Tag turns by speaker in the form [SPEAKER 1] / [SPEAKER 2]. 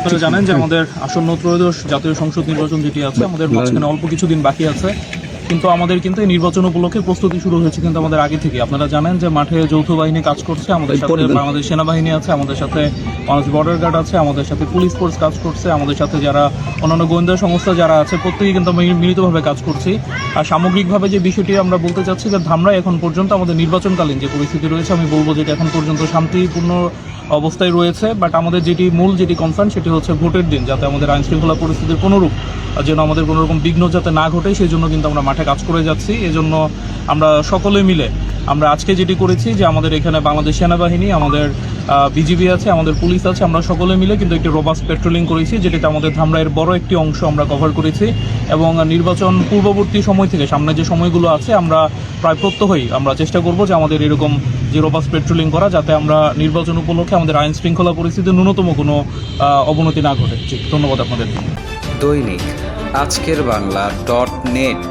[SPEAKER 1] আপনারা জানেন যে আমাদের আসন্ন ত্রয়োদশ জাতীয় সংসদ নির্বাচন যেটি আছে, আমাদের মাঝখানে অল্প কিছুদিন বাকি আছে, কিন্তু আমাদের কিন্তু এই নির্বাচন উপলক্ষে প্রস্তুতি শুরু হয়েছে কিন্তু আমাদের আগে থেকে। আপনারা জানেন যে মাঠে যৌথ বাহিনী কাজ করছে, আমাদের সাথে বাংলাদেশ সেনাবাহিনী আছে, আমাদের সাথে বাংলাদেশ বর্ডার গার্ড আছে, আমাদের সাথে পুলিশ ফোর্স কাজ করছে, আমাদের সাথে যারা অন্যান্য গোয়েন্দা সংস্থা যারা আছে প্রত্যেকেই কিন্তু আমরা মিলিতভাবে কাজ করছি। আর সামগ্রিকভাবে যে বিষয়টি আমরা বলতে চাচ্ছি যে ধামরাই এখন পর্যন্ত আমাদের নির্বাচনকালীন যে পরিস্থিতি রয়েছে, আমি বলবো যে এটা এখন পর্যন্ত শান্তিপূর্ণ অবস্থায় রয়েছে। বাট আমাদের মূল কনসার্ন সেটি হচ্ছে ভোটের দিন যাতে আমাদের আইন শৃঙ্খলা পরিস্থিতির কোনোরূপ যেন আমাদের কোনো রকম বিঘ্ন যাতে না ঘটে, সেই জন্য কিন্তু আমরা মাঠে কাজ করে যাচ্ছি। এজন্য আমরা সকলে মিলে আমরা আজকে যেটি করেছি যে আমাদের এখানে বাংলাদেশ সেনাবাহিনী, আমাদের বিজিবি আছে, আমাদের পুলিশ আছে, আমরা সকলে মিলে কিন্তু একটি রোবাস্ট পেট্রোলিং করেছি, যেটিতে আমাদের ধামরাইয়ের বড় একটি অংশ আমরা কভার করেছি। এবং নির্বাচন পূর্ববর্তী সময় থেকে সামনে যে সময়গুলো আছে আমরা প্রায় প্রত্যহই আমরা চেষ্টা করব যে আমাদের এরকম যে রোবাস্ট পেট্রোলিং করা, যাতে আমরা নির্বাচন উপলক্ষে আমাদের আইন শৃঙ্খলা পরিস্থিতির ন্যূনতম কোনো অবনতি না ঘটে। ধন্যবাদ আপনাদের।
[SPEAKER 2] দৈনিক আজকের বাংলা .net